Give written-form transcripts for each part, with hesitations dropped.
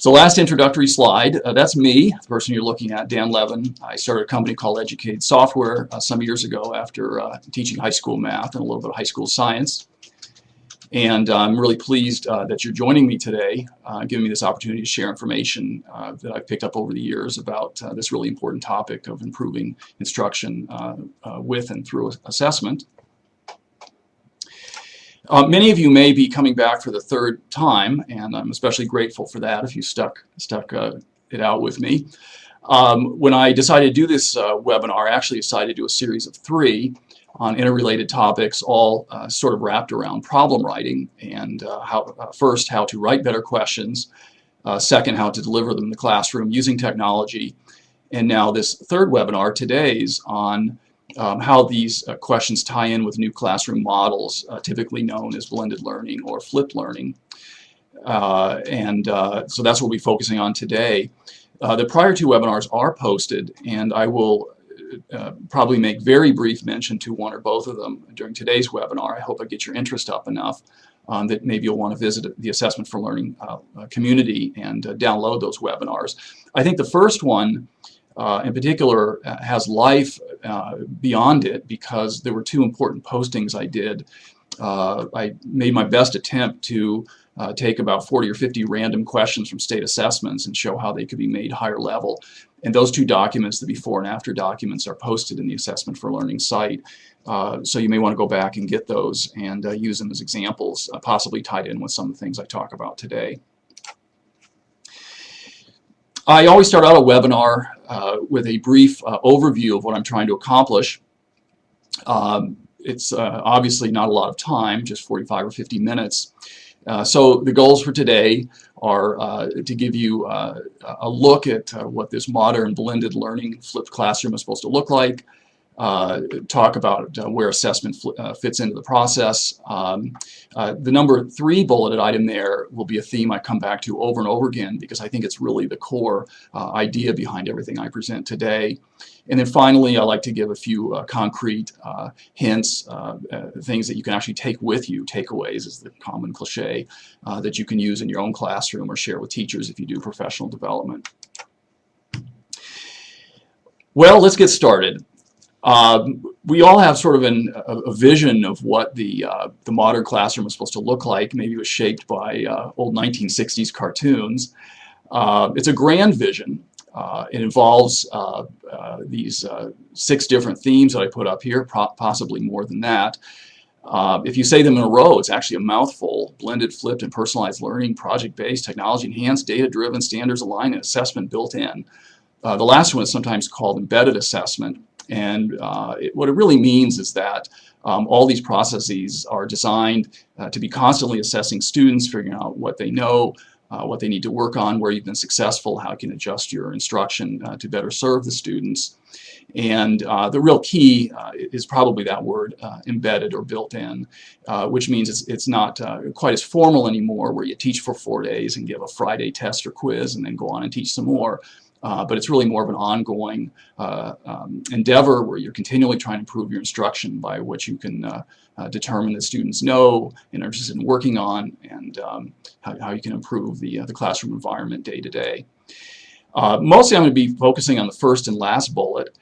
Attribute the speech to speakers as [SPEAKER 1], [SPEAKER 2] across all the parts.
[SPEAKER 1] So last introductory slide, that's me, the person you're looking at, Dan Levin. I started a company called EducAide Software some years ago after teaching high school math and a little bit of high school science. And I'm really pleased that you're joining me today, giving me this opportunity to share information that I've picked up over the years about this really important topic of improving instruction with and through assessment. Many of you may be coming back for the third time, and I'm especially grateful for that if you stuck it out with me. When I decided to do this webinar, I actually decided to do a series of 3 on interrelated topics, all sort of wrapped around problem writing and first, how to write better questions, second, how to deliver them in the classroom using technology, and now this third webinar, today's, on how these questions tie in with new classroom models, typically known as blended learning or flipped learning. So that's what we'll be focusing on today. The prior 2 webinars are posted, and I will probably make very brief mention to one or both of them during today's webinar. I hope I get your interest up enough that maybe you'll want to visit the Assessment for Learning community and download those webinars. I think the first one in particular has life beyond it because there were 2 important postings I did. I made my best attempt to take about 40 or 50 random questions from state assessments and show how they could be made higher level. And those 2 documents, the before and after documents, are posted in the Assessment for Learning site. So you may want to go back and get those and use them as examples, possibly tied in with some of the things I talk about today. I always start out a webinar with a brief overview of what I'm trying to accomplish. It's obviously not a lot of time, just 45 or 50 minutes. So the goals for today are to give you a look at what this modern blended learning flipped classroom is supposed to look like, talk about where assessment fits into the process. The number 3 bulleted item there will be a theme I come back to over and over again because I think it's really the core idea behind everything I present today. And then finally, I like to give a few concrete hints, things that you can actually take with you. Takeaways is the common cliche that you can use in your own classroom or share with teachers if you do professional development. Well, let's get started. We all have sort of a vision of what the modern classroom is supposed to look like. Maybe it was shaped by old 1960s cartoons. It's a grand vision. It involves these 6 different themes that I put up here, possibly more than that. If you say them in a row, it's actually a mouthful. Blended, flipped, and personalized learning, project-based, technology-enhanced, data-driven, standards-aligned, and assessment built in. The last one is sometimes called embedded assessment. And what it really means is that all these processes are designed to be constantly assessing students, figuring out what they know, what they need to work on, where you've been successful, how you can adjust your instruction to better serve the students. And the real key is probably that word, embedded or built in, which means it's not quite as formal anymore, where you teach for 4 days and give a Friday test or quiz and then go on and teach some more. But it's really more of an ongoing endeavor where you're continually trying to improve your instruction by what you can determine that students know and are interested in working on, and how you can improve the classroom environment day to day. Mostly I'm going to be focusing on the first and last bullet,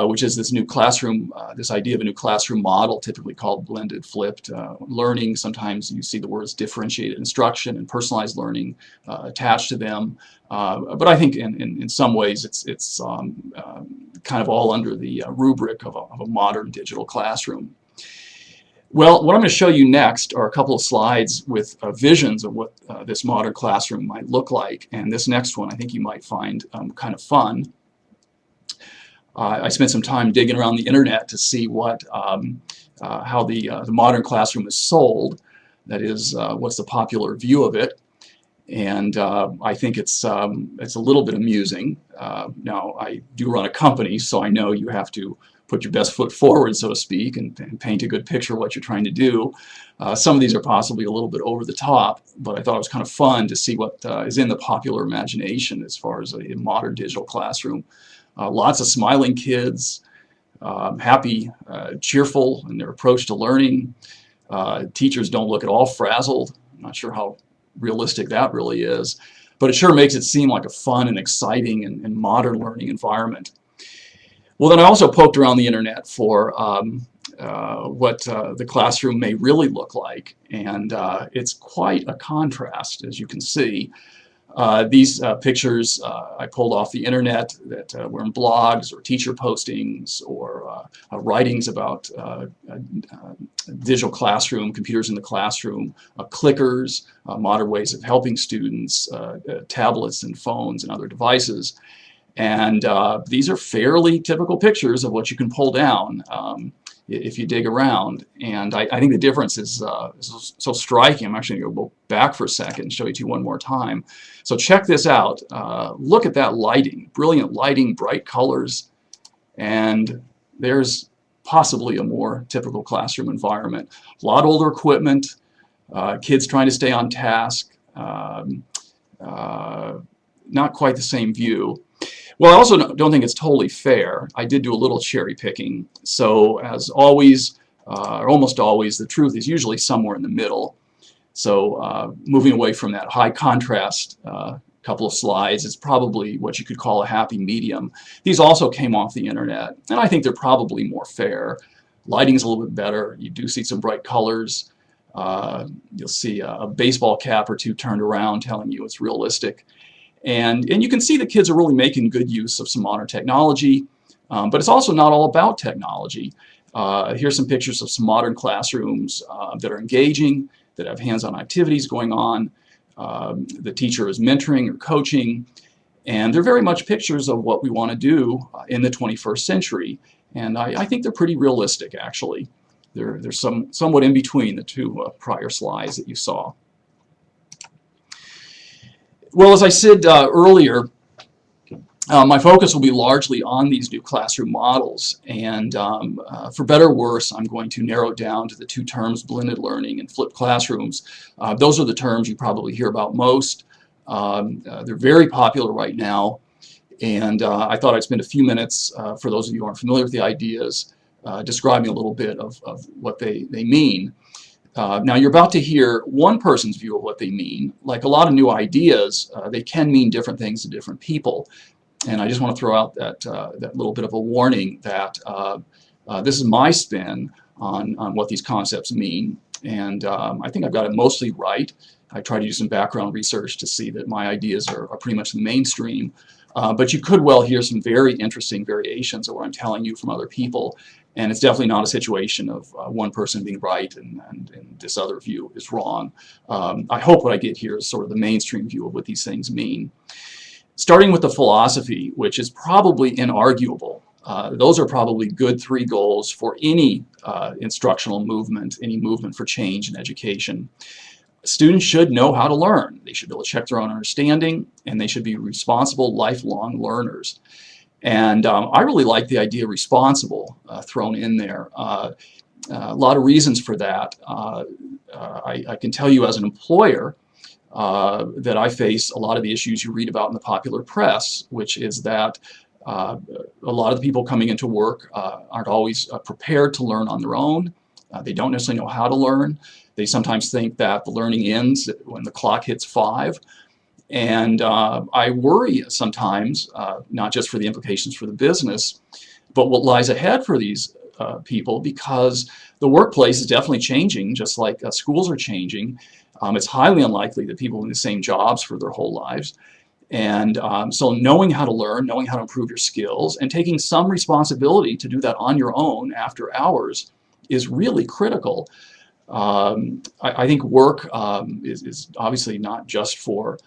[SPEAKER 1] which is this new classroom, this idea of a new classroom model, typically called blended flipped learning. Sometimes you see the words differentiated instruction and personalized learning attached to them. But I think in some ways it's kind of all under the rubric of a modern digital classroom. Well, what I'm going to show you next are a couple of slides with visions of what this modern classroom might look like. And this next one I think you might find kind of fun. I spent some time digging around the internet to see what how the modern classroom is sold. That is, what's the popular view of it. And I think it's a little bit amusing. Now, I do run a company, so I know you have to put your best foot forward, so to speak, and paint a good picture of what you're trying to do. Some of these are possibly a little bit over the top, but I thought it was kind of fun to see what is in the popular imagination as far as a modern digital classroom. Lots of smiling kids, happy, cheerful in their approach to learning. Teachers don't look at all frazzled. I'm not sure how realistic that really is, but it sure makes it seem like a fun and exciting and modern learning environment. Well, then I also poked around the internet for what the classroom may really look like, and it's quite a contrast, as you can see. These pictures I pulled off the internet that were in blogs or teacher postings or writings about digital classroom, computers in the classroom, clickers, modern ways of helping students, tablets and phones and other devices. And these are fairly typical pictures of what you can pull down if you dig around. And I think the difference is so striking. I'm actually going to go back for a second and show it to you one more time. So check this out. Look at that lighting, brilliant lighting, bright colors. And there's possibly a more typical classroom environment. A lot older equipment, kids trying to stay on task, not quite the same view. Well, I also don't think it's totally fair. I did do a little cherry picking. So as always, or almost always, the truth is usually somewhere in the middle. So moving away from that high contrast couple of slides, it's probably what you could call a happy medium. These also came off the internet, and I think they're probably more fair. Lighting's a little bit better. You do see some bright colors. You'll see a baseball cap or two turned around telling you it's realistic. And you can see the kids are really making good use of some modern technology, but it's also not all about technology. Here's some pictures of some modern classrooms that are engaging, that have hands-on activities going on. The teacher is mentoring or coaching, and they're very much pictures of what we want to do in the 21st century. And I think they're pretty realistic, actually. They're somewhat in between the two prior slides that you saw. Well, as I said earlier, my focus will be largely on these new classroom models, and for better or worse, I'm going to narrow it down to the two terms, blended learning and flipped classrooms. Those are the terms you probably hear about most. They're very popular right now, and I thought I'd spend a few minutes, for those of you who aren't familiar with the ideas, describing a little bit of what they mean. Now you're about to hear one person's view of what they mean. Like a lot of new ideas, they can mean different things to different people. And I just want to throw out that little bit of a warning that this is my spin on what these concepts mean. And I think I've got it mostly right. I try to do some background research to see that my ideas are pretty much the mainstream. But you could well hear some very interesting variations of what I'm telling you from other people. And it's definitely not a situation of one person being right and this other view is wrong. I hope what I get here is sort of the mainstream view of what these things mean. Starting with the philosophy, which is probably inarguable. Those are probably good three goals for any instructional movement, any movement for change in education. Students should know how to learn. They should be able to check their own understanding, and they should be responsible, lifelong learners. And I really like the idea of responsible thrown in there. A lot of reasons for that. I can tell you as an employer that I face a lot of the issues you read about in the popular press, which is that a lot of the people coming into work aren't always prepared to learn on their own. They don't necessarily know how to learn. They sometimes think that the learning ends when the clock hits 5. And I worry sometimes, not just for the implications for the business, but what lies ahead for these people, because the workplace is definitely changing, just like schools are changing. It's highly unlikely that people are in the same jobs for their whole lives. And so knowing how to learn, knowing how to improve your skills, and taking some responsibility to do that on your own after hours is really critical. I think work is obviously not just for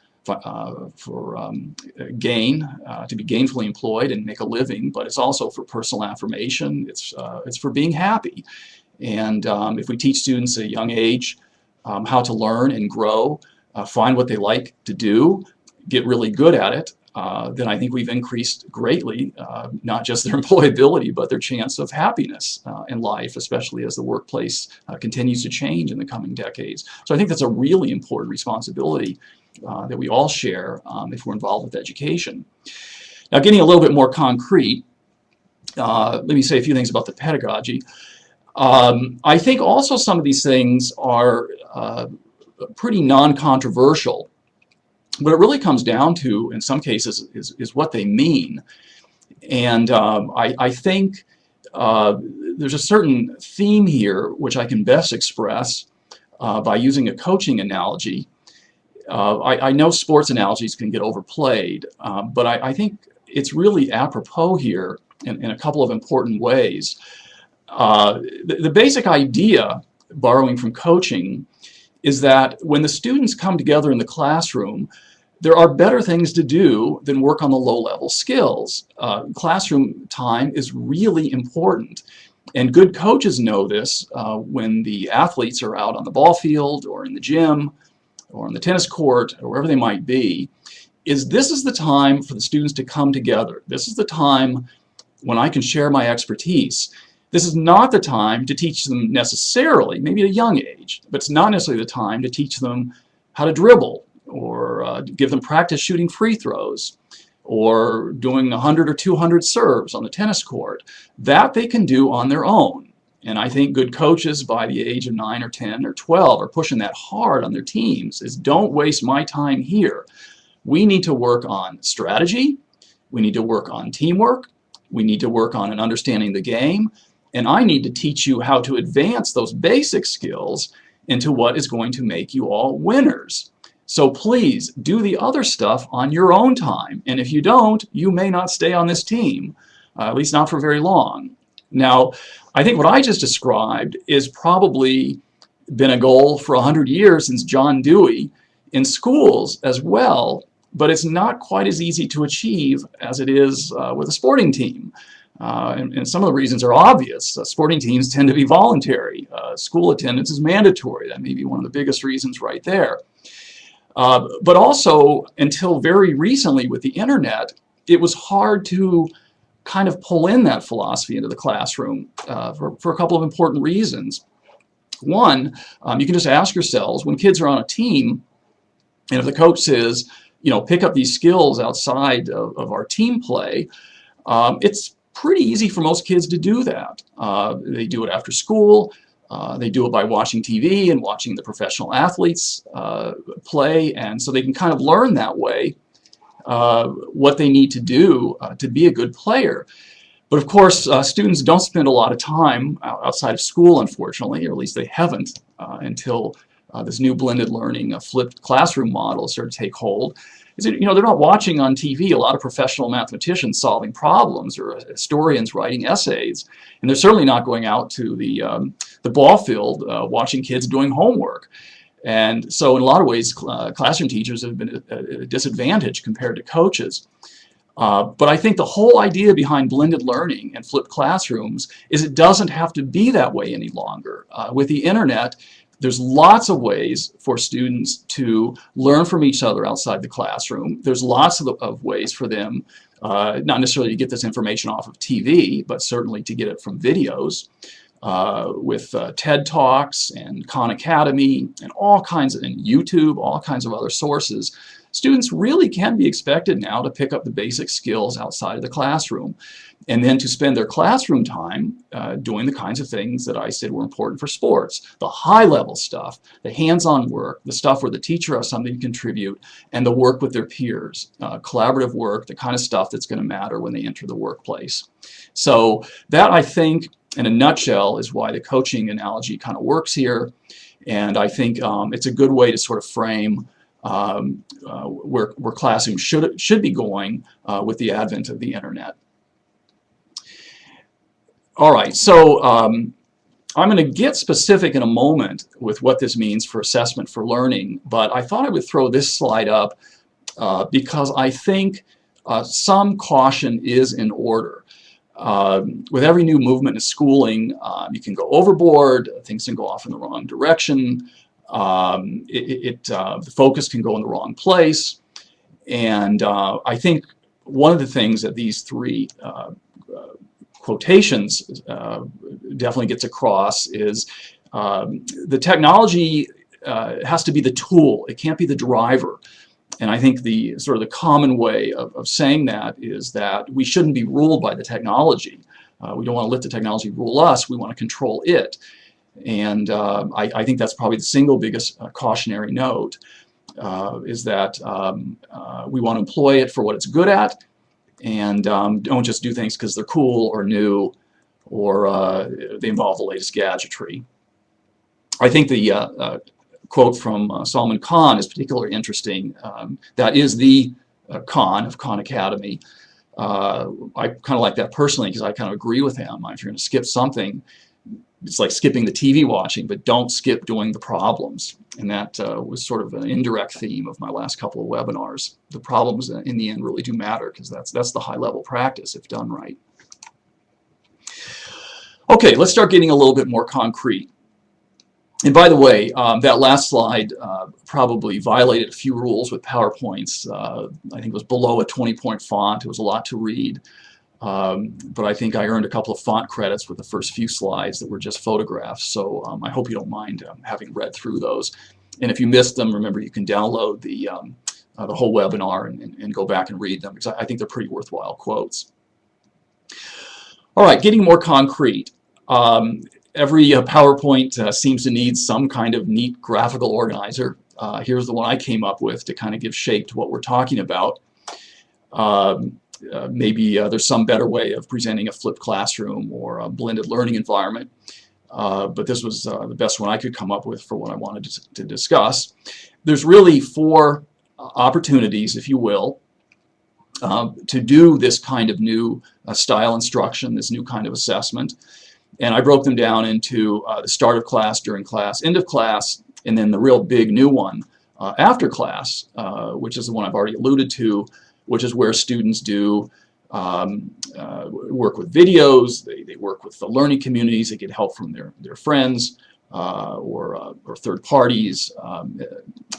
[SPEAKER 1] gain, to be gainfully employed and make a living, but it's also for personal affirmation. It's for being happy. And if we teach students at a young age how to learn and grow, find what they like to do, get really good at it, then I think we've increased greatly, not just their employability, but their chance of happiness in life, especially as the workplace continues to change in the coming decades. So I think that's a really important responsibility that we all share if we're involved with education. Now, getting a little bit more concrete, let me say a few things about the pedagogy. I think also some of these things are pretty non-controversial. What it really comes down to, in some cases, is what they mean. And I think there's a certain theme here which I can best express by using a coaching analogy. I know sports analogies can get overplayed, but I think it's really apropos here in a couple of important ways. The basic idea, borrowing from coaching, is that when the students come together in the classroom, there are better things to do than work on the low-level skills. Classroom time is really important. And good coaches know this when the athletes are out on the ball field or in the gym or on the tennis court or wherever they might be, this is the time for the students to come together. This is the time when I can share my expertise. This is not the time to teach them necessarily, maybe at a young age, but it's not necessarily the time to teach them how to dribble or give them practice shooting free throws or doing 100 or 200 serves on the tennis court. That they can do on their own. And I think good coaches by the age of 9 or 10 or 12 are pushing that hard on their teams, is don't waste my time here. We need to work on strategy. We need to work on teamwork. We need to work on an understanding the game. And I need to teach you how to advance those basic skills into what is going to make you all winners. So please do the other stuff on your own time. And if you don't, you may not stay on this team, at least not for very long. Now, I think what I just described is probably been a goal for 100 years since John Dewey in schools as well, but it's not quite as easy to achieve as it is with a sporting team. And some of the reasons are obvious. Sporting teams tend to be voluntary. School attendance is mandatory. That may be one of the biggest reasons right there. But also, until very recently with the internet, it was hard to kind of pull in that philosophy into the classroom for a couple of important reasons. One, you can just ask yourselves, when kids are on a team, and if the coach says, pick up these skills outside of our team play, it's pretty easy for most kids to do that. They do it after school. They do it by watching TV and watching the professional athletes play, and so they can kind of learn that way what they need to do to be a good player. But of course, students don't spend a lot of time outside of school, unfortunately, or at least they haven't until this new blended learning, flipped classroom model started to take hold. They're not watching on TV a lot of professional mathematicians solving problems or historians writing essays, and they're certainly not going out to the ball field watching kids doing homework. And so in a lot of ways, classroom teachers have been at a disadvantage compared to coaches. But I think the whole idea behind blended learning and flipped classrooms is it doesn't have to be that way any longer. With the internet, there's lots of ways for students to learn from each other outside the classroom. There's lots of ways for them, not necessarily to get this information off of TV, but certainly to get it from videos. With TED Talks and Khan Academy and and YouTube, all kinds of other sources, students really can be expected now to pick up the basic skills outside of the classroom and then to spend their classroom time doing the kinds of things that I said were important for sports. The high-level stuff, the hands-on work, the stuff where the teacher has something to contribute, and the work with their peers, collaborative work, the kind of stuff that's going to matter when they enter the workplace. So that, I think, in a nutshell, is why the coaching analogy kind of works here. And I think it's a good way to sort of frame where classrooms should be going with the advent of the internet. All right, so I'm going to get specific in a moment with what this means for assessment for learning, but I thought I would throw this slide up because I think some caution is in order. With every new movement in schooling, you can go overboard, things can go off in the wrong direction, the focus can go in the wrong place, and I think one of the things that these three quotations definitely gets across is the technology has to be the tool, it can't be the driver. And I think the sort of the common way of saying that is that we shouldn't be ruled by the technology. We don't want to let the technology rule us, we want to control it. And I think that's probably the single biggest cautionary note, is that we want to employ it for what it's good at, and don't just do things because they're cool or new, or they involve the latest gadgetry. I think the quote from Salman Khan is particularly interesting. That is the Khan of Khan Academy. I kind of like that personally because I kind of agree with him. If you're going to skip something, it's like skipping the TV watching, but don't skip doing the problems. And that was sort of an indirect theme of my last couple of webinars. The problems in the end really do matter, because that's the high-level practice if done right. Okay, let's start getting a little bit more concrete. And by the way, that last slide probably violated a few rules with PowerPoints. I think it was below a 20-point font. It was a lot to read. But I think I earned a couple of font credits with the first few slides that were just photographs. So I hope you don't mind having read through those. And if you missed them, remember you can download the whole webinar and go back and read them, because I think they're pretty worthwhile quotes. All right, getting more concrete. Every PowerPoint seems to need some kind of neat graphical organizer. Here's the one I came up with to kind of give shape to what we're talking about. Maybe there's some better way of presenting a flipped classroom or a blended learning environment, but this was the best one I could come up with for what I wanted to discuss. There's really 4 opportunities, if you will, to do this kind of new style instruction, this new kind of assessment. And I broke them down into the start of class, during class, end of class, and then the real big new one, after class, which is the one I've already alluded to, which is where students do work with videos, they work with the learning communities, they get help from their friends or third parties.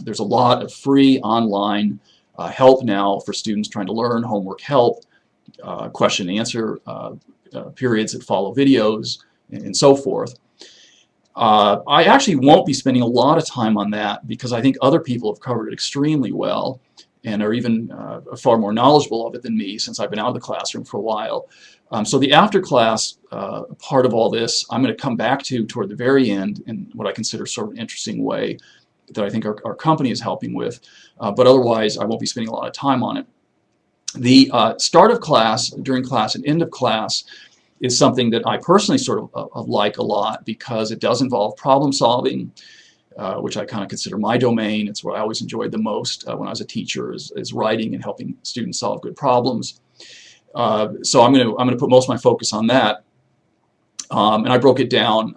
[SPEAKER 1] There's a lot of free online help now for students trying to learn, homework help, question and answer periods that follow videos, and so forth. I actually won't be spending a lot of time on that because I think other people have covered it extremely well and are even far more knowledgeable of it than me, since I've been out of the classroom for a while. So the after class part of all this, I'm going to come back to toward the very end in what I consider sort of an interesting way that I think our company is helping with, but otherwise I won't be spending a lot of time on it. The start of class, during class, and end of class is something that I personally sort of like a lot, because it does involve problem solving, which I kind of consider my domain. It's what I always enjoyed the most when I was a teacher, is writing and helping students solve good problems. So I'm going to put most of my focus on that, and I broke it down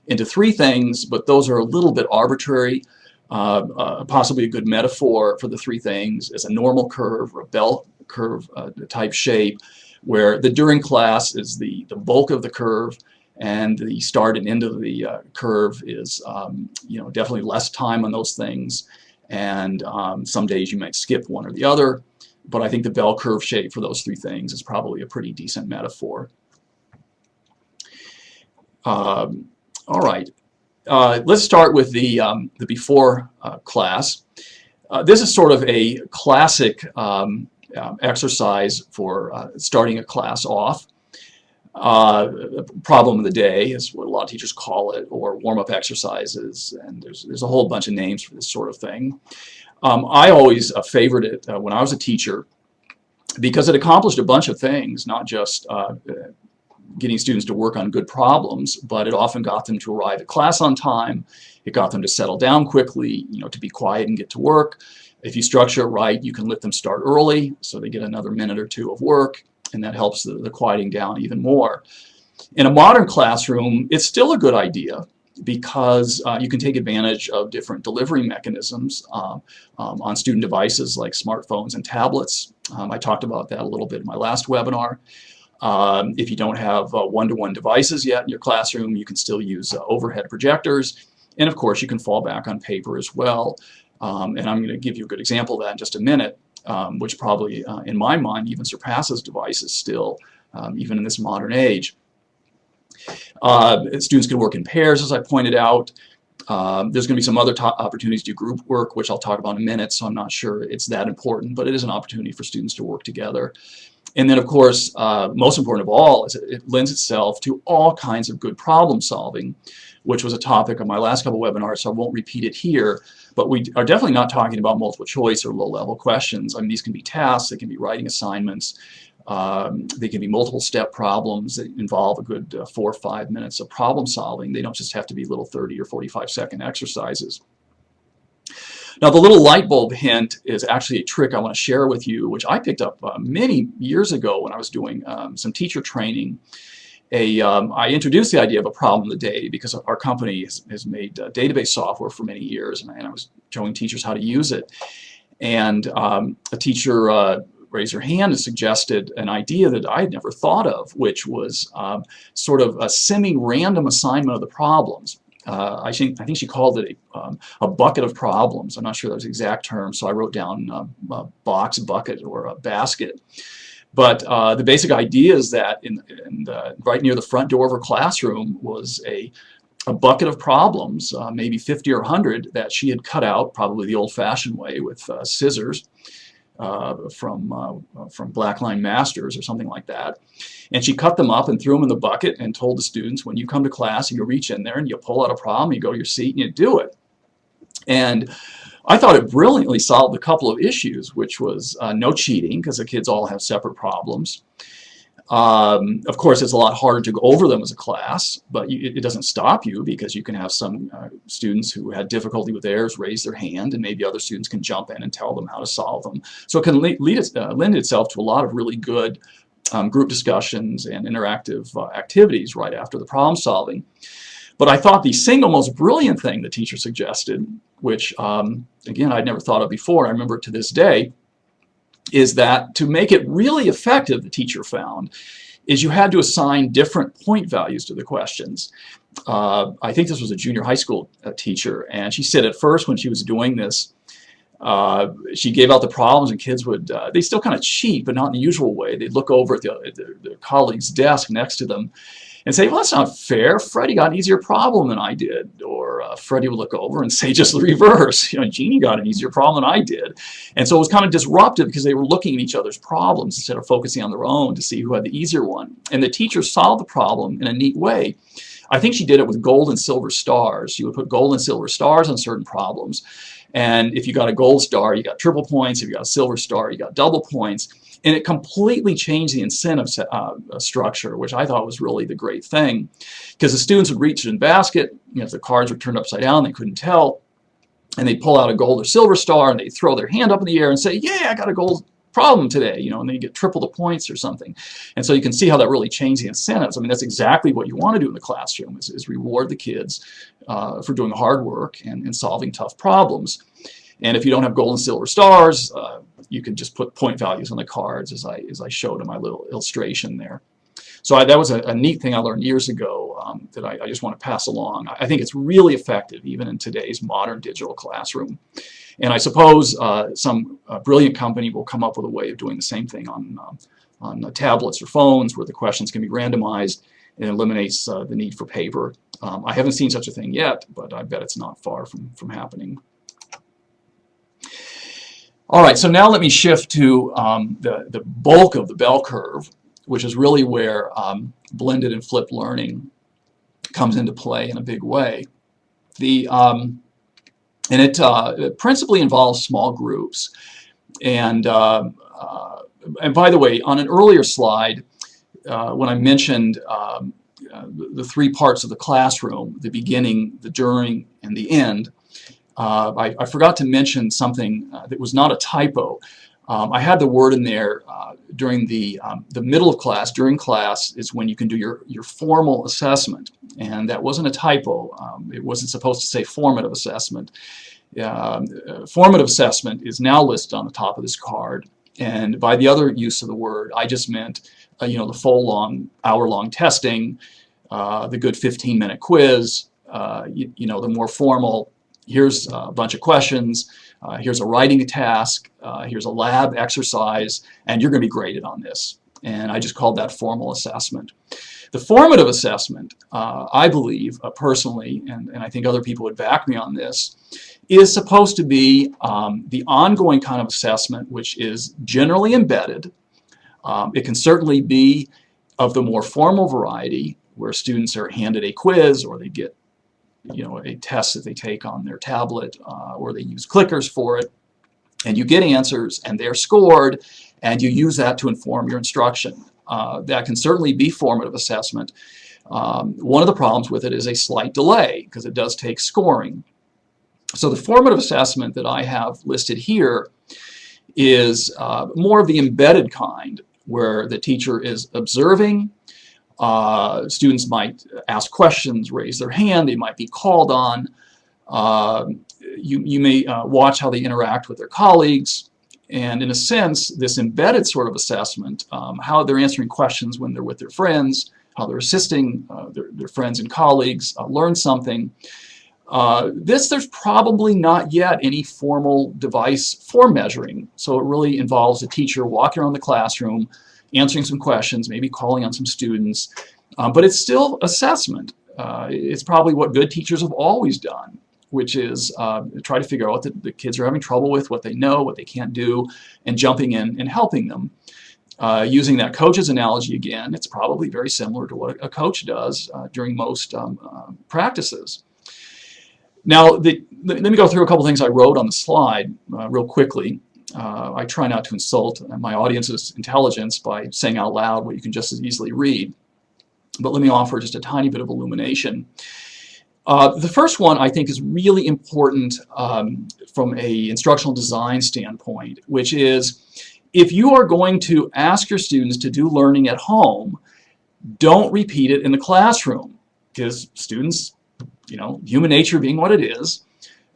[SPEAKER 1] into 3 things, but those are a little bit arbitrary. Possibly a good metaphor for the 3 things is a normal curve or a bell curve type shape, where the during class is the bulk of the curve, and the start and end of the curve is definitely less time on those things, and some days you might skip one or the other, but I think the bell curve shape for those 3 things is probably a pretty decent metaphor. All right, let's start with the before class. This is sort of a classic exercise for starting a class off. Problem of the day is what a lot of teachers call it, or warm-up exercises, and there's a whole bunch of names for this sort of thing. I always favored it when I was a teacher, because it accomplished a bunch of things, not just getting students to work on good problems, but it often got them to arrive at class on time. It got them to settle down quickly, to be quiet and get to work. If you structure it right, you can let them start early, so they get another minute or 2 of work, and that helps the quieting down even more. In a modern classroom, it's still a good idea, because you can take advantage of different delivery mechanisms on student devices like smartphones and tablets. I talked about that a little bit in my last webinar. If you don't have one-to-one devices yet in your classroom, you can still use overhead projectors, and of course you can fall back on paper as well. And I'm going to give you a good example of that in just a minute, which probably, in my mind, even surpasses devices still, even in this modern age. Students can work in pairs, as I pointed out. There's going to be some other opportunities to do group work, which I'll talk about in a minute, so I'm not sure it's that important, but it is an opportunity for students to work together. And then, of course, most important of all, is it lends itself to all kinds of good problem solving, which was a topic of my last couple webinars, so I won't repeat it here. But we are definitely not talking about multiple choice or low-level questions. I mean, these can be tasks, they can be writing assignments, they can be multiple step problems that involve a good 4 or 5 minutes of problem solving. They don't just have to be little 30 or 45-second exercises. Now, the little light bulb hint is actually a trick I want to share with you, which I picked up many years ago when I was doing some teacher training. I introduced the idea of a problem of the day because our company has made database software for many years, and I was showing teachers how to use it. And a teacher raised her hand and suggested an idea that I had never thought of, which was sort of a semi-random assignment of the problems. I think she called it a bucket of problems. I'm not sure that was the exact term, so I wrote down a box, bucket, or a basket. But the basic idea is that right near the front door of her classroom was a bucket of problems, maybe 50 or 100, that she had cut out, probably the old-fashioned way with scissors from Blackline Masters or something like that. And she cut them up and threw them in the bucket and told the students, when you come to class, you reach in there and you pull out a problem, you go to your seat and you do it. And I thought it brilliantly solved a couple of issues, which was no cheating, because the kids all have separate problems. Of course, it's a lot harder to go over them as a class, but it doesn't stop you, because you can have some students who had difficulty with theirs raise their hand, and maybe other students can jump in and tell them how to solve them. So it can lend itself to a lot of really good group discussions and interactive activities right after the problem solving. But I thought the single most brilliant thing the teacher suggested, which again I'd never thought of before, I remember it to this day, is that to make it really effective, the teacher found, is you had to assign different point values to the questions. I think this was a junior high school teacher, and she said at first when she was doing this, she gave out the problems and kids would, they still kind of cheat, but not in the usual way. They'd look over at their colleague's desk next to them and say, well, that's not fair. Freddie got an easier problem than I did. Or Freddie would look over and say just the reverse. You know, Jeannie got an easier problem than I did. And so it was kind of disruptive because they were looking at each other's problems instead of focusing on their own to see who had the easier one. And the teacher solved the problem in a neat way. I think she did it with gold and silver stars. She would put gold and silver stars on certain problems. And if you got a gold star, you got triple points. If you got a silver star, you got double points. And it completely changed the incentive structure, which I thought was really the great thing. Because the students would reach in the basket, you know, if the cards were turned upside down, they couldn't tell. And they'd pull out a gold or silver star, and they'd throw their hand up in the air and say, yeah, I got a gold problem today, you know, and then you get triple the points or something. And so you can see how that really changed the incentives. I mean, that's exactly what you want to do in the classroom, is reward the kids for doing hard work and solving tough problems. And if you don't have gold and silver stars, you can just put point values on the cards, as I showed in my little illustration there. So that was a neat thing I learned years ago that I just want to pass along. I think it's really effective even in today's modern digital classroom. And I suppose some brilliant company will come up with a way of doing the same thing on tablets or phones, where the questions can be randomized and eliminates the need for paper. I haven't seen such a thing yet, but I bet it's not far from happening. All right, so now let me shift to the bulk of the bell curve, which is really where blended and flipped learning comes into play in a big way. And it principally involves small groups. And by the way, on an earlier slide, when I mentioned the three parts of the classroom, the beginning, the during, and the end, I forgot to mention something that was not a typo. I had the word in there during the middle of class. During class is when you can do your formal assessment, and that wasn't a typo. It wasn't supposed to say formative assessment. Formative assessment is now listed on the top of this card, and by the other use of the word, I just meant you know, the full hour-long testing, the good 15-minute quiz, you know, the more formal. Here's a bunch of questions, here's a writing task, here's a lab exercise, and you're going to be graded on this. And I just called that formal assessment. The formative assessment, I believe personally, and I think other people would back me on this, is supposed to be the ongoing kind of assessment which is generally embedded. It can certainly be of the more formal variety, where students are handed a quiz or they get a test that they take on their tablet, or they use clickers for it, and you get answers and they're scored, and you use that to inform your instruction. That can certainly be formative assessment. One of the problems with it is a slight delay, because it does take scoring. So the formative assessment that I have listed here is more of the embedded kind, where the teacher is observing. Students might ask questions, raise their hand, they might be called on. You may watch how they interact with their colleagues, and in a sense, this embedded sort of assessment, how they're answering questions when they're with their friends, how they're assisting their friends and colleagues learn something. There's probably not yet any formal device for measuring, so it really involves a teacher walking around the classroom, answering some questions, maybe calling on some students, but it's still assessment. It's probably what good teachers have always done, which is try to figure out what the kids are having trouble with, what they know, what they can't do, and jumping in and helping them. Using that coach's analogy again, it's probably very similar to what a coach does during most practices. Now, let me go through a couple things I wrote on the slide real quickly. I try not to insult my audience's intelligence by saying out loud what you can just as easily read, but let me offer just a tiny bit of illumination. The first one I think is really important from an instructional design standpoint, which is if you are going to ask your students to do learning at home, don't repeat it in the classroom, because students, human nature being what it is,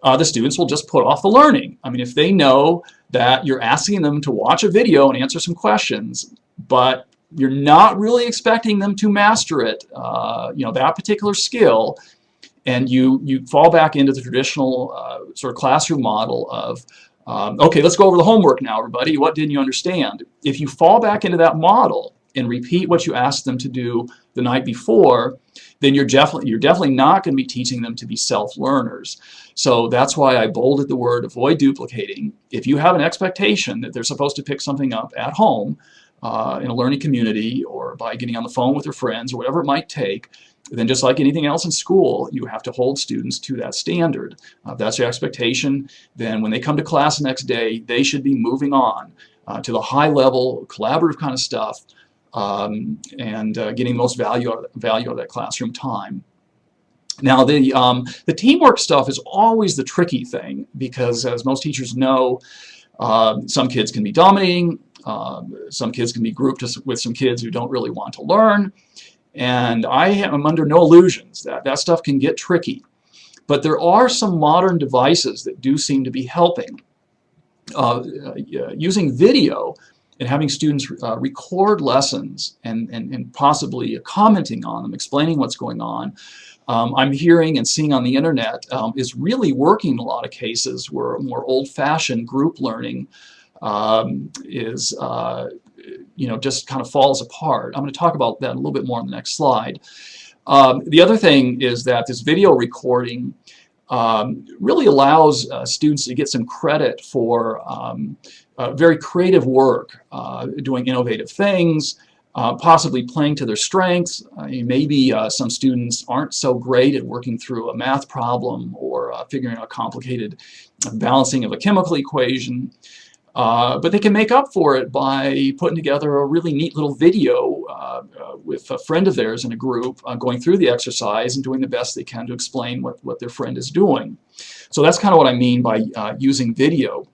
[SPEAKER 1] the students will just put off the learning. I mean, if they know that you're asking them to watch a video and answer some questions, but you're not really expecting them to master it, that particular skill, and you fall back into the traditional sort of classroom model of, okay, let's go over the homework now, everybody. What didn't you understand? If you fall back into that model and repeat what you asked them to do the night before, then you're definitely not going to be teaching them to be self-learners. So that's why I bolded the word avoid duplicating. If you have an expectation that they're supposed to pick something up at home in a learning community, or by getting on the phone with their friends, or whatever it might take, then just like anything else in school, you have to hold students to that standard. If that's your expectation, then when they come to class the next day, they should be moving on to the high-level, collaborative kind of stuff, and getting the most value out of that classroom time. Now, the teamwork stuff is always the tricky thing, because as most teachers know, some kids can be dominating, some kids can be grouped with some kids who don't really want to learn, and I am under no illusions that that stuff can get tricky. But there are some modern devices that do seem to be helping. Using video and having students record lessons and possibly commenting on them, explaining what's going on, I'm hearing and seeing on the internet is really working in a lot of cases where more old-fashioned group learning is just kind of falls apart. I'm going to talk about that a little bit more on the next slide. The other thing is that this video recording really allows students to get some credit for very creative work, doing innovative things, possibly playing to their strengths. Maybe some students aren't so great at working through a math problem or figuring out a complicated balancing of a chemical equation. But they can make up for it by putting together a really neat little video with a friend of theirs in a group, going through the exercise and doing the best they can to explain what their friend is doing. So that's kind of what I mean by using video.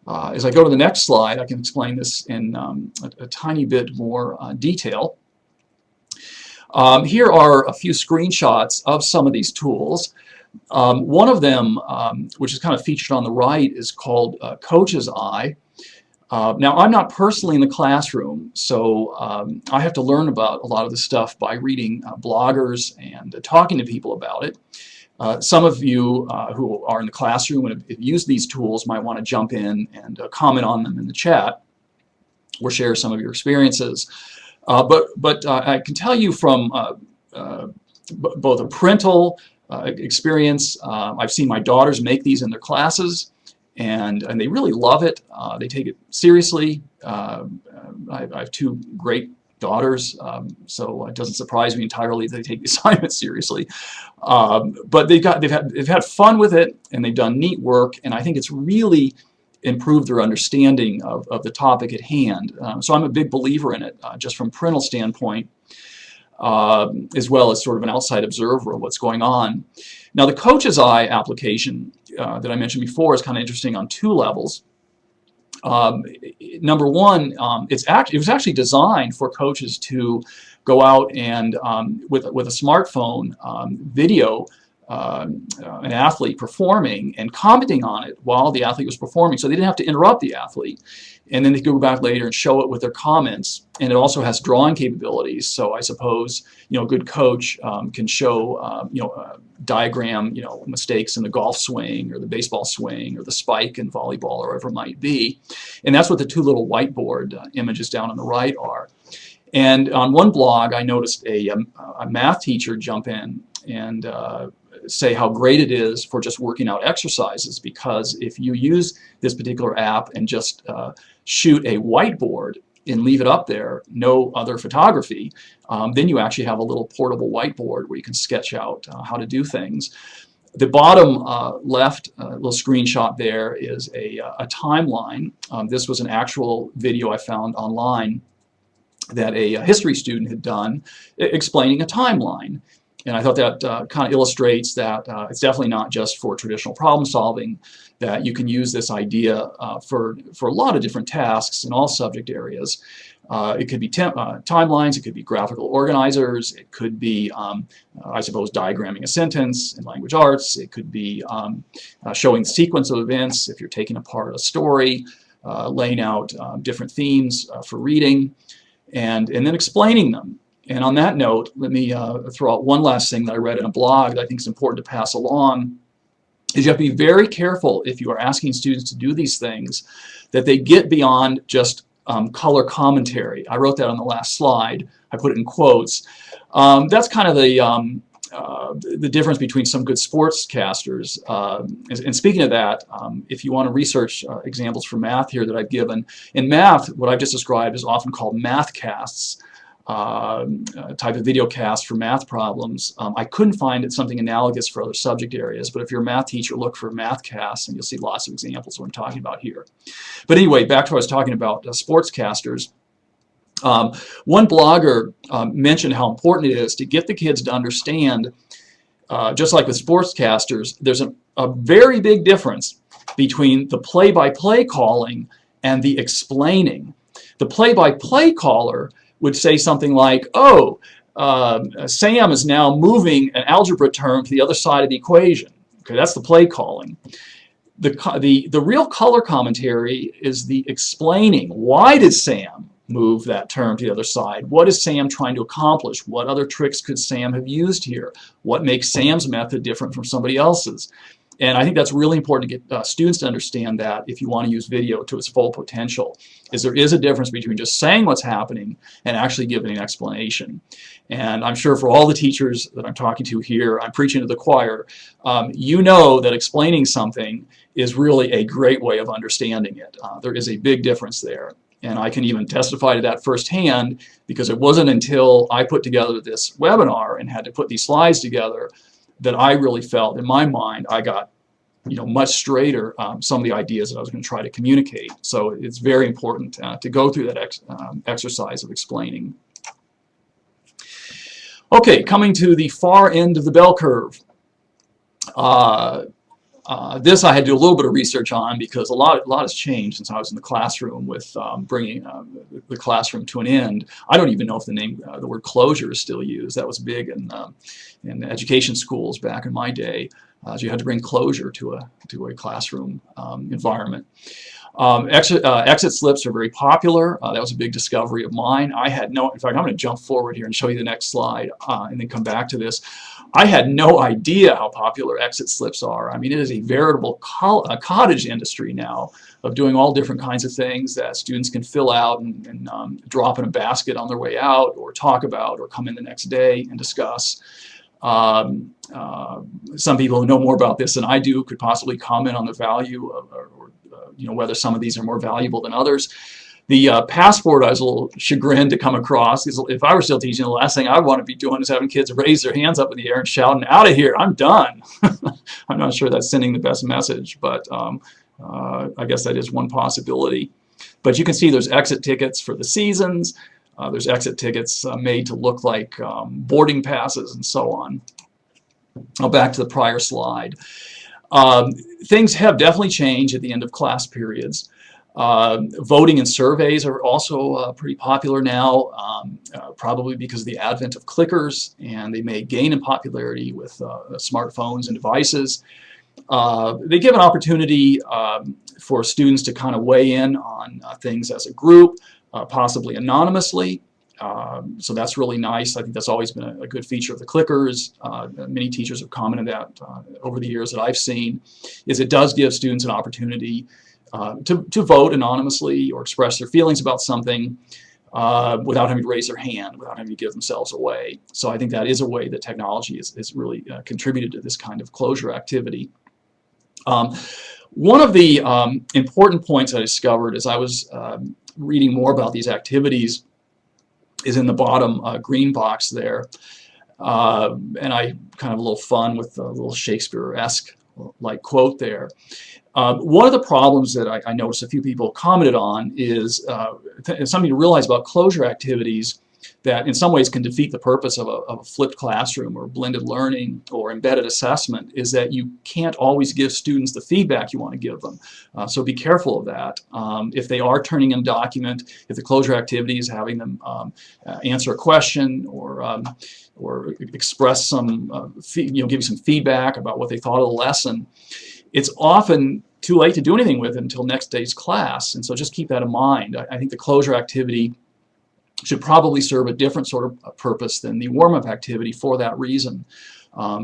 [SPEAKER 1] As I go to the next slide, I can explain this in a tiny bit more detail. Here are a few screenshots of some of these tools. One of them, which is kind of featured on the right, is called Coach's Eye. Now, I'm not personally in the classroom, so I have to learn about a lot of this stuff by reading bloggers and talking to people about it. Some of you who are in the classroom and have used these tools might want to jump in and comment on them in the chat or share some of your experiences. But I can tell you from both a parental experience, I've seen my daughters make these in their classes, and they really love it. They take it seriously. I have two great daughters, so it doesn't surprise me entirely that they take the assignment seriously. But they've had fun with it, and they've done neat work, and I think it's really improved their understanding of the topic at hand. So I'm a big believer in it, just from a parental standpoint, as well as sort of an outside observer of what's going on. Now, the Coach's Eye application that I mentioned before is kind of interesting on two levels. Number one, it was actually designed for coaches to go out and with a smartphone video an athlete performing and commenting on it while the athlete was performing, so they didn't have to interrupt the athlete. And then they could go back later and show it with their comments. And it also has drawing capabilities, so I suppose a good coach can show diagram mistakes in the golf swing or the baseball swing or the spike in volleyball or whatever it might be. And that's what the two little whiteboard images down on the right are. And on one blog, I noticed a math teacher jump in and say how great it is for just working out exercises, because if you use this particular app and just shoot a whiteboard and leave it up there, no other photography, then you actually have a little portable whiteboard where you can sketch out how to do things. The bottom left little screenshot there is a timeline. This was an actual video I found online that a history student had done explaining a timeline. And I thought that kind of illustrates that it's definitely not just for traditional problem solving, that you can use this idea for a lot of different tasks in all subject areas. It could be timelines, it could be graphical organizers, it could be, I suppose, diagramming a sentence in language arts, it could be showing the sequence of events if you're taking apart a story, laying out different themes for reading, and then explaining them. And on that note, let me throw out one last thing that I read in a blog that I think is important to pass along, is you have to be very careful if you are asking students to do these things, that they get beyond just color commentary. I wrote that on the last slide. I put it in quotes. That's kind of the difference between some good sportscasters. And speaking of that, if you want to research examples for math here that I've given, in math, what I've just described is often called math casts. Type of video cast for math problems. I couldn't find something analogous for other subject areas, but if you're a math teacher, look for math casts and you'll see lots of examples of what I'm talking about here. But anyway, back to what I was talking about, sportscasters. One blogger mentioned how important it is to get the kids to understand, just like with sportscasters, there's a very big difference between the play-by-play calling and the explaining. The play-by-play caller would say something like, oh, Sam is now moving an algebra term to the other side of the equation. Okay, that's the play calling. The real color commentary is the explaining. Why did Sam move that term to the other side? What is Sam trying to accomplish? What other tricks could Sam have used here? What makes Sam's method different from somebody else's? And I think that's really important to get students to understand that if you want to use video to its full potential, is there is a difference between just saying what's happening and actually giving an explanation. And I'm sure for all the teachers that I'm talking to here, I'm preaching to the choir, you know that explaining something is really a great way of understanding it. There is a big difference there. And I can even testify to that firsthand, because it wasn't until I put together this webinar and had to put these slides together that I really felt, in my mind, I got much straighter some of the ideas that I was going to try to communicate. So it's very important to go through that exercise of explaining. Okay, coming to the far end of the bell curve. This I had to do a little bit of research on, because a lot has changed since I was in the classroom with bringing the classroom to an end. I don't even know if the word closure is still used. That was big in education schools back in my day. So you had to bring closure to a classroom environment. Exit slips are very popular. That was a big discovery of mine. I had no, in fact, I'm going to jump forward here and show you the next slide and then come back to this. I had no idea how popular exit slips are. I mean, it is a veritable cottage industry now of doing all different kinds of things that students can fill out and drop in a basket on their way out, or talk about, or come in the next day and discuss. Some people who know more about this than I do could possibly comment on the value of, or whether some of these are more valuable than others. The passport I was a little chagrined to come across, because if I were still teaching, the last thing I want to be doing is having kids raise their hands up in the air and shouting, "Out of here, I'm done." I'm not sure that's sending the best message, but I guess that is one possibility. But you can see there's exit tickets for the seasons. There's exit tickets made to look like boarding passes and so on. Now back to the prior slide. Things have definitely changed at the end of class periods. Voting and surveys are also pretty popular now, probably because of the advent of clickers, and they may gain in popularity with smartphones and devices. They give an opportunity for students to kind of weigh in on things as a group, possibly anonymously. So that's really nice. I think that's always been a good feature of the clickers. Many teachers have commented that over the years that I've seen, is it does give students an opportunity to vote anonymously or express their feelings about something without having to raise their hand, without having to give themselves away. So I think that is a way that technology has really contributed to this kind of closure activity. One of the important points I discovered as I was reading more about these activities is in the bottom green box there. And I kind of a little fun with a little Shakespeare-esque like quote there. One of the problems that I noticed a few people commented on is something to realize about closure activities that in some ways can defeat the purpose of a flipped classroom or blended learning or embedded assessment, is that you can't always give students the feedback you want to give them. So be careful of that. If they are turning in a document, if the closure activity is having them answer a question or express some, give you some feedback about what they thought of the lesson, it's often too late to do anything with it until next day's class. And so just keep that in mind. I think the closure activity should probably serve a different sort of purpose than the warm-up activity for that reason,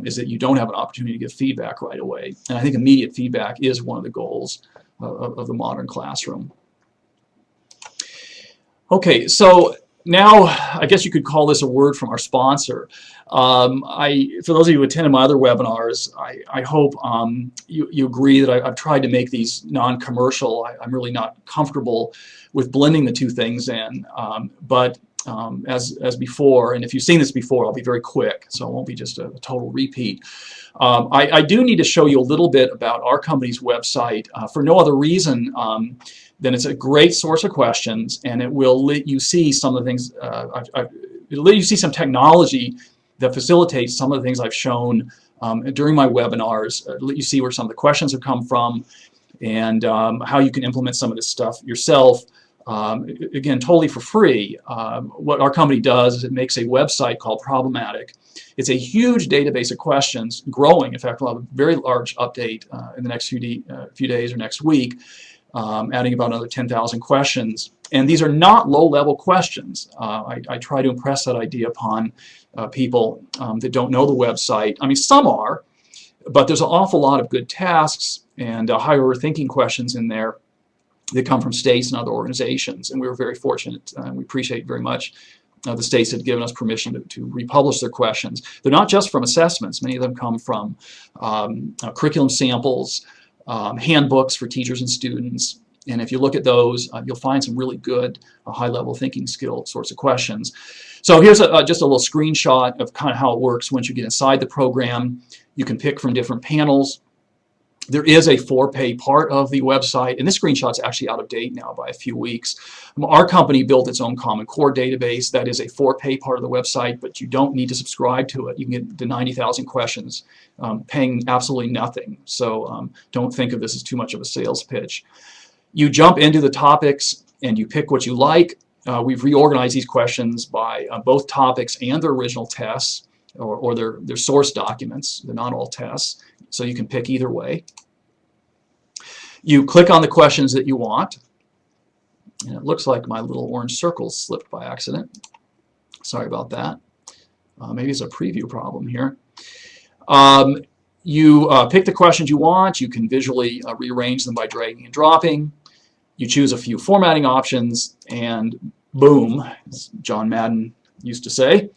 [SPEAKER 1] is that you don't have an opportunity to give feedback right away. And I think immediate feedback is one of the goals of the modern classroom. Okay, so now I guess you could call this a word from our sponsor. For those of you who attended my other webinars, I hope you agree that I've tried to make these non-commercial. I'm really not comfortable with blending the two things in, but as before, and if you've seen this before, I'll be very quick, so it won't be just a total repeat. I do need to show you a little bit about our company's website for no other reason than it's a great source of questions, and it will let you see some of the things, it'll let you see some technology that facilitates some of the things I've shown during my webinars, let you see where some of the questions have come from, and how you can implement some of this stuff yourself. Again, totally for free. What our company does is it makes a website called Problematic. It's a huge database of questions, growing. In fact, we'll have a very large update in the next few days or next week, adding about another 10,000 questions. And these are not low-level questions. I try to impress that idea upon people that don't know the website. I mean, some are, but there's an awful lot of good tasks and higher-order thinking questions in there that come from states and other organizations. And we were very fortunate, and we appreciate very much the states that have given us permission to republish their questions. They're not just from assessments. Many of them come from curriculum samples, handbooks for teachers and students. And if you look at those, you'll find some really good high-level thinking skill sorts of questions. So here's just a little screenshot of kind of how it works once you get inside the program. You can pick from different panels. There is a for-pay part of the website, and this screenshot's actually out of date now by a few weeks. Our company built its own Common Core database. That is a for-pay part of the website, but you don't need to subscribe to it. You can get the 90,000 questions paying absolutely nothing. So don't think of this as too much of a sales pitch. You jump into the topics and you pick what you like. We've reorganized these questions by both topics and their original tests, or their source documents. They're not all tests, so you can pick either way. You click on the questions that you want, and it looks like my little orange circle slipped by accident. Sorry about that. Maybe it's a preview problem here. You pick the questions you want. You can visually rearrange them by dragging and dropping. You choose a few formatting options, and boom, as John Madden used to say,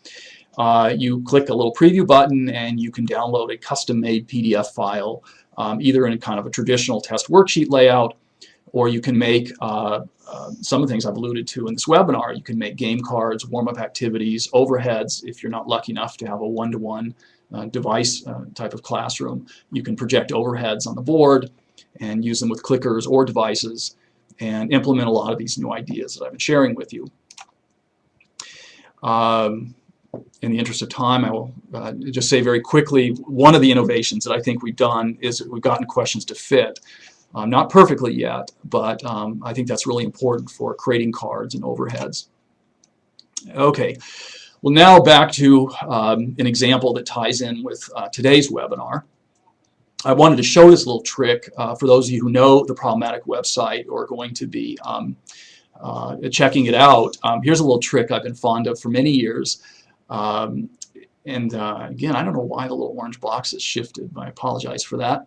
[SPEAKER 1] you click a little preview button and you can download a custom-made PDF file, either in a kind of a traditional test worksheet layout or you can make some of the things I've alluded to in this webinar. You can make game cards, warm-up activities, overheads. If you're not lucky enough to have a one-to-one device type of classroom, you can project overheads on the board and use them with clickers or devices and implement a lot of these new ideas that I've been sharing with you. In the interest of time, I will just say very quickly, one of the innovations that I think we've done is we've gotten questions to fit. Not perfectly yet, but I think that's really important for creating cards and overheads. Okay, well, now back to an example that ties in with today's webinar. I wanted to show this little trick for those of you who know the Problematic website or are going to be checking it out. Here's a little trick I've been fond of for many years. Again, I don't know why the little orange box has shifted. I apologize for that.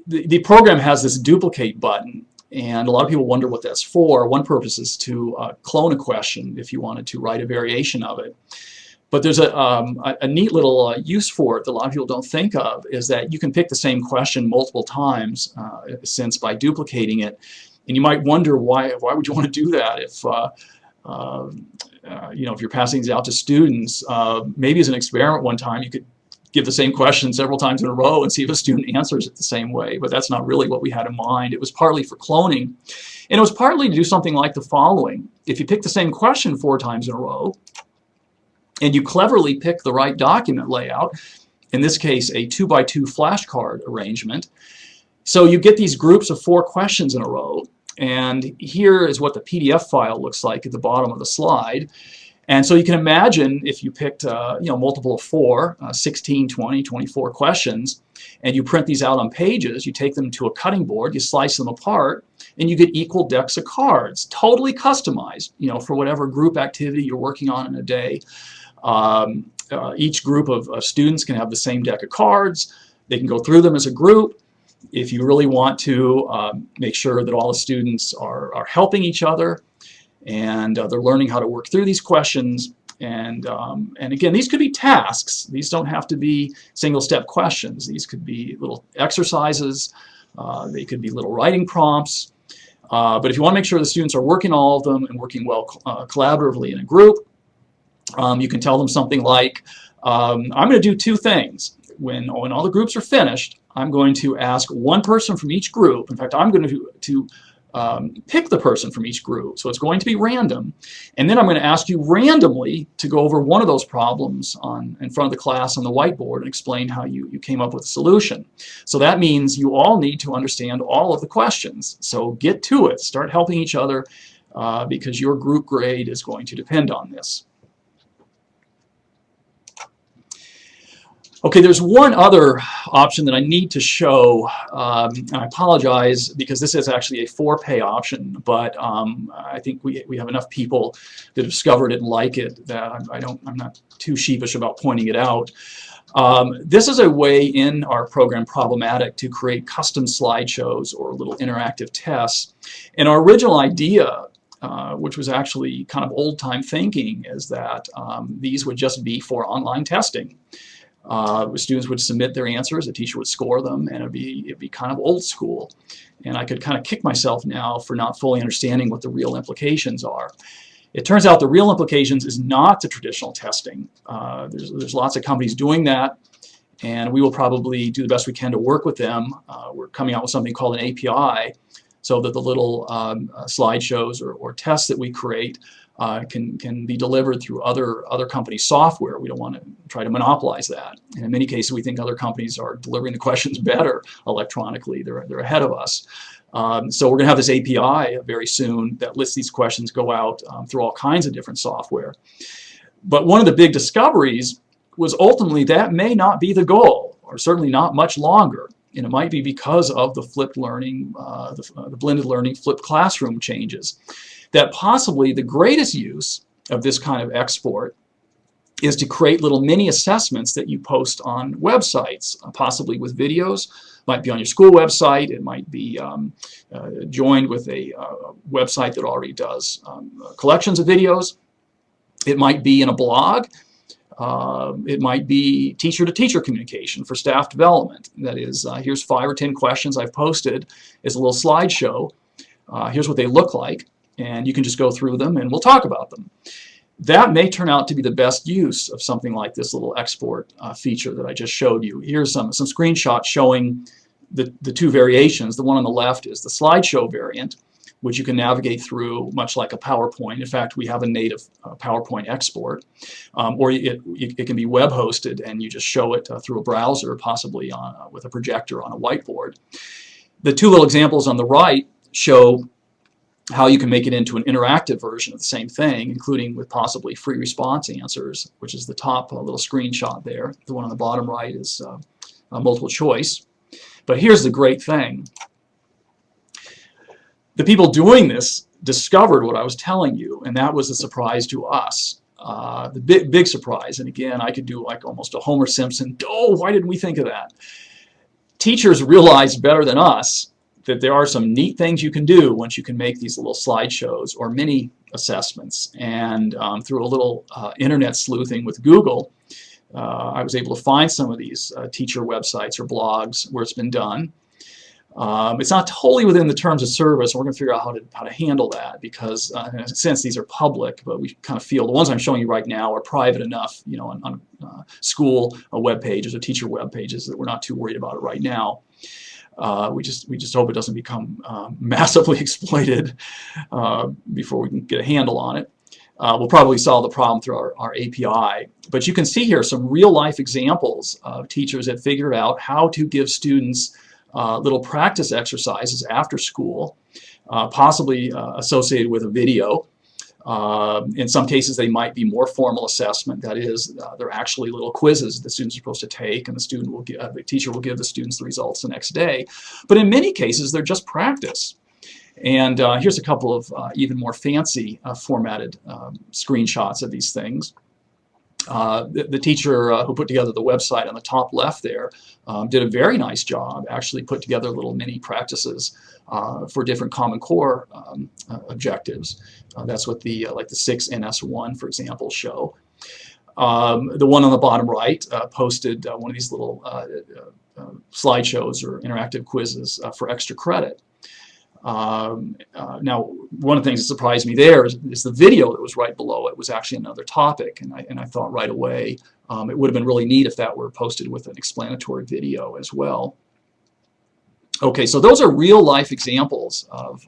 [SPEAKER 1] The program has this duplicate button, and a lot of people wonder what that's for. One purpose is to clone a question if you wanted to write a variation of it. But there's a neat little use for it that a lot of people don't think of, is that you can pick the same question multiple times since by duplicating it. And you might wonder why would you want to do that if you know, if you're passing these out to students. Maybe as an experiment one time you could give the same question several times in a row and see if a student answers it the same way, but that's not really what we had in mind. It was partly for cloning, and it was partly to do something like the following. If you pick the same question 4 times in a row, and you cleverly pick the right document layout, in this case a 2x2 flashcard arrangement, so you get these groups of 4 questions in a row, and here is what the PDF file looks like at the bottom of the slide. And so you can imagine if you picked you know, multiple of 4, 16, 20, 24 questions, and you print these out on pages, you take them to a cutting board, you slice them apart, and you get equal decks of cards, totally customized, you know, for whatever group activity you're working on in a day. Each group of students can have the same deck of cards. They can go through them as a group. If you really want to make sure that all the students are helping each other, and they're learning how to work through these questions. And again, these could be tasks. These don't have to be single-step questions. These could be little exercises. They could be little writing prompts. But if you want to make sure the students are working all of them and working well collaboratively in a group, you can tell them something like, I'm going to do 2 things. When all the groups are finished, I'm going to ask one person from each group. In fact, I'm going to pick the person from each group, so it's going to be random, and then I'm going to ask you randomly to go over one of those problems in front of the class on the whiteboard and explain how you came up with a solution. So that means you all need to understand all of the questions. So get to it, start helping each other, because your group grade is going to depend on this. Okay, there's one other option that I need to show, and I apologize because this is actually a for-pay option, but I think we have enough people that have discovered it and like it that I'm not too sheepish about pointing it out. This is a way in our program Problematic to create custom slideshows or little interactive tests. And our original idea, which was actually kind of old-time thinking, is that these would just be for online testing. Students would submit their answers, the teacher would score them, and it'd be kind of old school. And I could kind of kick myself now for not fully understanding what the real implications are. It turns out the real implications is not the traditional testing. There's lots of companies doing that, and we will probably do the best we can to work with them. We're coming out with something called an API, so that the little slideshows or tests that we create can be delivered through other companies' software. We don't want to try to monopolize that. And in many cases, we think other companies are delivering the questions better electronically. They're ahead of us. So we're going to have this API very soon that lets these questions go out through all kinds of different software. But one of the big discoveries was ultimately that may not be the goal, or certainly not much longer. And it might be because of the flipped learning, the blended learning flipped classroom changes, that possibly the greatest use of this kind of export is to create little mini assessments that you post on websites, possibly with videos. Might be on your school website. It might be joined with a website that already does collections of videos. It might be in a blog. It might be teacher-to-teacher communication for staff development. That is, here's 5 or 10 questions I've posted as a little slideshow. Here's what they look like, and you can just go through them and we'll talk about them. That may turn out to be the best use of something like this little export feature that I just showed you. Here's some screenshots showing the 2 variations. The one on the left is the slideshow variant, which you can navigate through much like a PowerPoint. In fact, we have a native PowerPoint export. Or it can be web hosted and you just show it through a browser, possibly with a projector on a whiteboard. The 2 little examples on the right show how you can make it into an interactive version of the same thing, including with possibly free response answers, which is the top little screenshot there. The one on the bottom right is multiple choice. But here's the great thing. The people doing this discovered what I was telling you, and that was a surprise to us. The big surprise, and again, I could do like almost a Homer Simpson, oh, why didn't we think of that? Teachers realized better than us that there are some neat things you can do once you can make these little slideshows or mini assessments. And through a little internet sleuthing with Google, I was able to find some of these teacher websites or blogs where it's been done. It's not totally within the terms of service, and we're going to figure out how to handle that because, in a sense, these are public, but we kind of feel the ones I'm showing you right now are private enough, you know, on school web pages or teacher web pages that we're not too worried about it right now. We just hope it doesn't become massively exploited before we can get a handle on it. We'll probably solve the problem through our API. But you can see here some real-life examples of teachers that figured out how to give students little practice exercises after school, possibly associated with a video. In some cases, they might be more formal assessment. That is, they're actually little quizzes the students are supposed to take, and the teacher will give the students the results the next day. But in many cases, they're just practice. And here's a couple of even more fancy formatted screenshots of these things. The teacher who put together the website on the top left there did a very nice job, actually put together little mini practices for different Common Core objectives. That's what the like the 6NS1, for example, show. The one on the bottom right posted one of these little slideshows or interactive quizzes for extra credit. Now, one of the things that surprised me there is the video that was right below it was actually another topic, and I thought right away it would have been really neat if that were posted with an explanatory video as well. Okay, so those are real-life examples of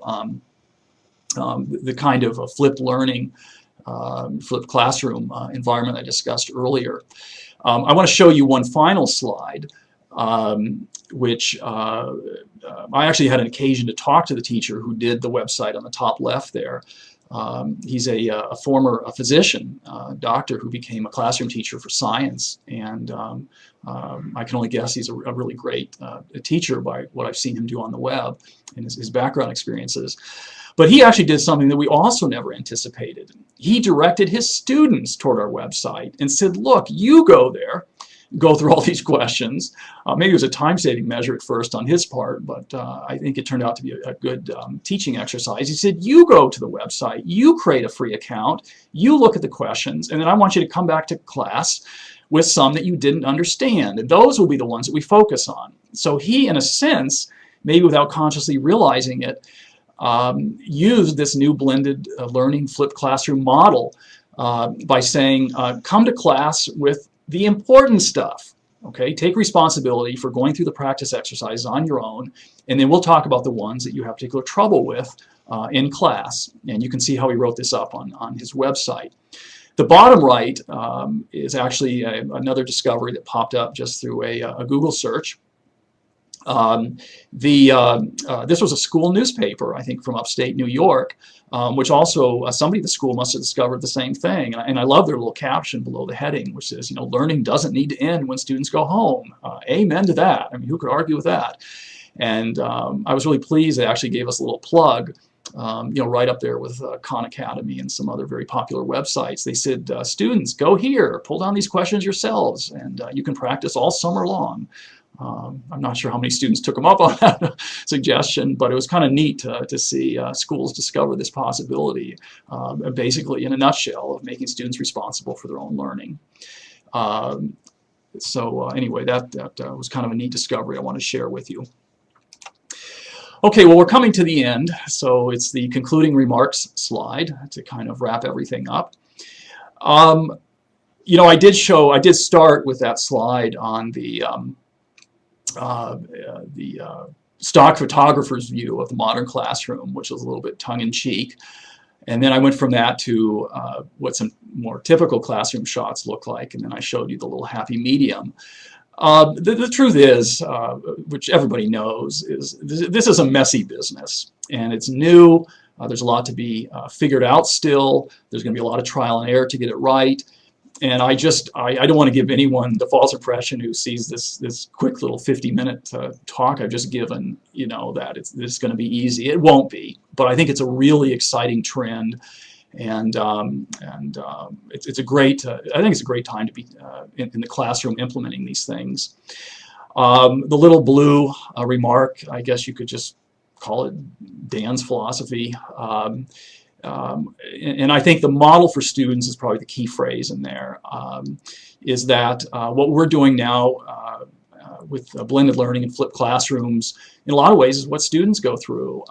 [SPEAKER 1] the kind of a flipped learning, flipped classroom environment I discussed earlier. I want to show you one final slide, which I actually had an occasion to talk to the teacher who did the website on the top left there. He's a former physician, doctor who became a classroom teacher for science, and I can only guess he's a really great teacher by what I've seen him do on the web and his background experiences. But he actually did something that we also never anticipated. He directed his students toward our website and said, look, you go there, go through all these questions. Maybe it was a time-saving measure at first on his part, but I think it turned out to be a good teaching exercise. He said, you go to the website, you create a free account, you look at the questions, and then I want you to come back to class with some that you didn't understand, and those will be the ones that we focus on. So he, in a sense, maybe without consciously realizing it, used this new blended learning flipped classroom model by saying, come to class with the important stuff, okay? Take responsibility for going through the practice exercises on your own, and then we'll talk about the ones that you have particular trouble with in class. And you can see how he wrote this up on his website. The bottom right is actually another discovery that popped up just through a Google search. This was a school newspaper, I think, from upstate New York, which also somebody at the school must have discovered the same thing. And I love their little caption below the heading, which says, you know, learning doesn't need to end when students go home. Amen to that. I mean, who could argue with that? And I was really pleased they actually gave us a little plug, you know, right up there with Khan Academy and some other very popular websites. They said, students, go here, pull down these questions yourselves, and you can practice all summer long. I'm not sure how many students took them up on that suggestion, but it was kind of neat to see schools discover this possibility, basically in a nutshell, of making students responsible for their own learning. Anyway, that was kind of a neat discovery I want to share with you. Okay, well, we're coming to the end, so it's the concluding remarks slide to kind of wrap everything up. You know, I did start with that slide on the stock photographer's view of the modern classroom, which was a little bit tongue-in-cheek. And then I went from that to what some more typical classroom shots look like, and then I showed you the little happy medium. The truth is, which everybody knows, is this is a messy business, and it's new. There's a lot to be figured out still. There's going to be a lot of trial and error to get it right. And I don't want to give anyone the false impression who sees this quick little 50-minute talk I've just given, you know, that it's going to be easy. It won't be, but I think it's a really exciting trend, and it's a great. I think it's a great time to be in the classroom implementing these things. The little blue remark, I guess you could just call it Dan's philosophy. And I think the model for students is probably the key phrase in there, is that what we're doing now with blended learning and flipped classrooms, in a lot of ways, is what students go through.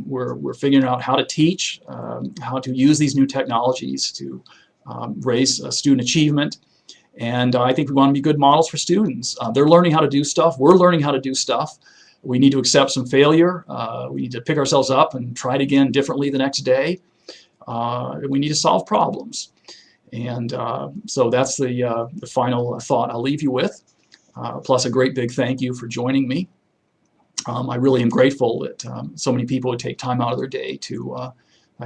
[SPEAKER 1] We're figuring out how to teach, how to use these new technologies to raise student achievement. And I think we want to be good models for students. They're learning how to do stuff. We're learning how to do stuff. We need to accept some failure. We need to pick ourselves up and try it again differently the next day. We need to solve problems. And so that's the final thought I'll leave you with, plus a great big thank you for joining me. I really am grateful that so many people would take time out of their day to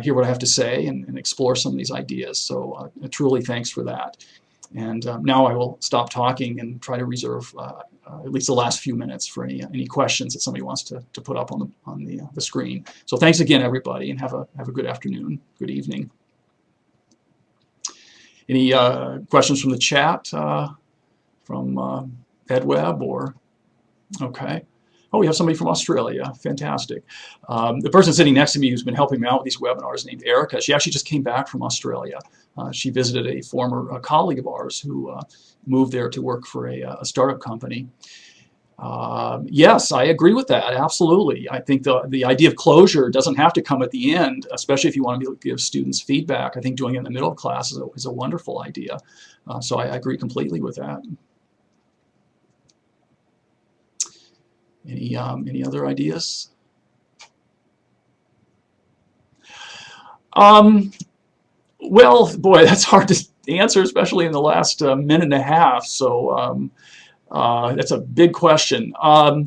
[SPEAKER 1] hear what I have to say and explore some of these ideas. So truly thanks for that. And now I will stop talking and try to reserve at least the last few minutes for any questions that somebody wants to put up on the screen. So thanks again, everybody, and have a good afternoon, good evening. Any questions from the chat from EdWeb or okay? Oh, we have somebody from Australia. Fantastic. The person sitting next to me who's been helping me out with these webinars named Erica. She actually just came back from Australia. She visited a former colleague of ours who moved there to work for a startup company. Yes, I agree with that. Absolutely. I think the idea of closure doesn't have to come at the end, especially if you want to give students feedback. I think doing it in the middle of class is a wonderful idea. So I agree completely with that. Any other ideas? Well, boy, that's hard to answer, especially in the last minute and a half. So that's a big question. I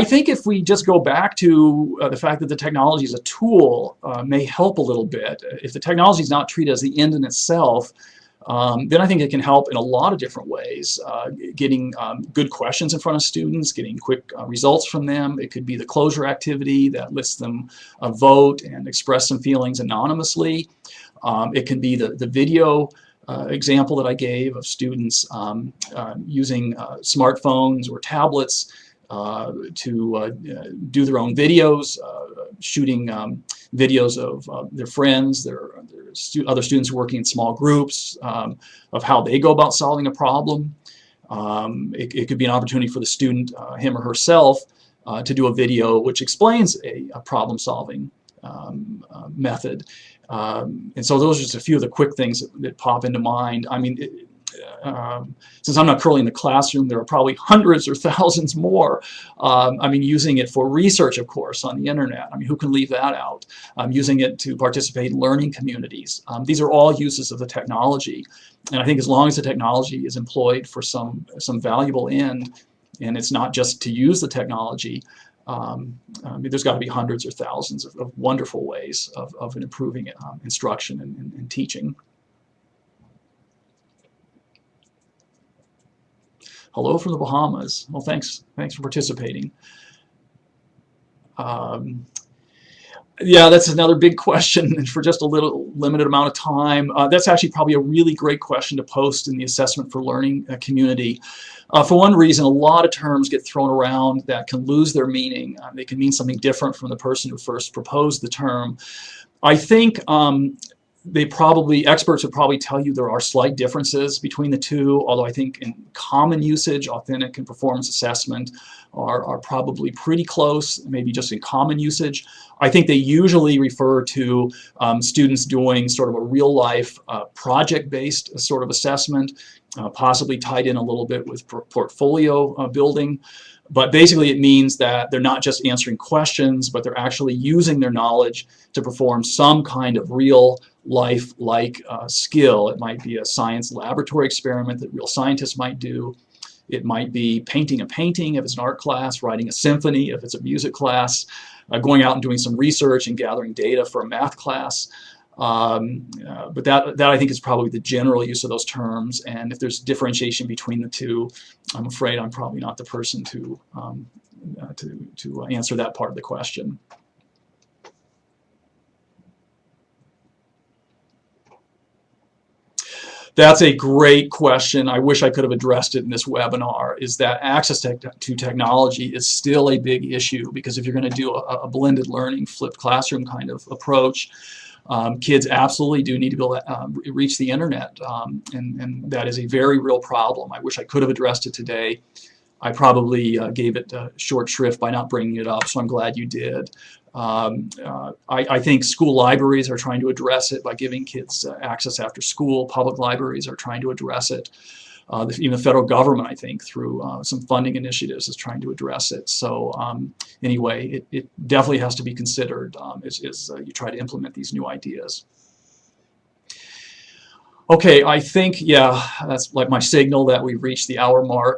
[SPEAKER 1] think if we just go back to the fact that the technology is a tool may help a little bit. If the technology is not treated as the end in itself, then I think it can help in a lot of different ways. Getting good questions in front of students, getting quick results from them. It could be the closure activity that lets them vote and express some feelings anonymously. It can be the video example that I gave of students using smartphones or tablets to do their own videos, shooting videos of their friends, their other students working in small groups, of how they go about solving a problem. It could be an opportunity for the student, him or herself, to do a video which explains a problem-solving method. And so those are just a few of the quick things that pop into mind. I mean, since I'm not currently in the classroom, there are probably hundreds or thousands more. I mean, using it for research, of course, on the internet. I mean, who can leave that out? Using it to participate in learning communities. These are all uses of the technology. And I think as long as the technology is employed for some valuable end, and it's not just to use the technology, I mean, there's got to be hundreds or thousands of wonderful ways of improving instruction and teaching. Hello from the Bahamas. Well, thanks for participating. Yeah, that's another big question, and for just a little limited amount of time. That's actually probably a really great question to post in the assessment for learning community. For one reason, a lot of terms get thrown around that can lose their meaning. They can mean something different from the person who first proposed the term. I think experts would probably tell you there are slight differences between the two, although I think in common usage, authentic and performance assessment are probably pretty close, maybe just in common usage. I think they usually refer to students doing sort of a real-life project-based sort of assessment, possibly tied in a little bit with portfolio building. But basically it means that they're not just answering questions, but they're actually using their knowledge to perform some kind of real life-like skill. It might be a science laboratory experiment that real scientists might do. It might be painting a painting if it's an art class, writing a symphony if it's a music class, going out and doing some research and gathering data for a math class. But that I think is probably the general use of those terms, and if there's differentiation between the two, I'm afraid I'm probably not the person to answer that part of the question. That's a great question. I wish I could have addressed it in this webinar, is that access to technology is still a big issue, because if you're going to do a blended learning, flipped classroom kind of approach, kids absolutely do need to be able to reach the internet, and that is a very real problem. I wish I could have addressed it today. I probably gave it short shrift by not bringing it up, so I'm glad you did. I think school libraries are trying to address it by giving kids access after school. Public libraries are trying to address it. Even the federal government, I think, through some funding initiatives is trying to address it. So anyway, it definitely has to be considered as you try to implement these new ideas. Okay, I think, yeah, that's like my signal that we've reached the hour mark.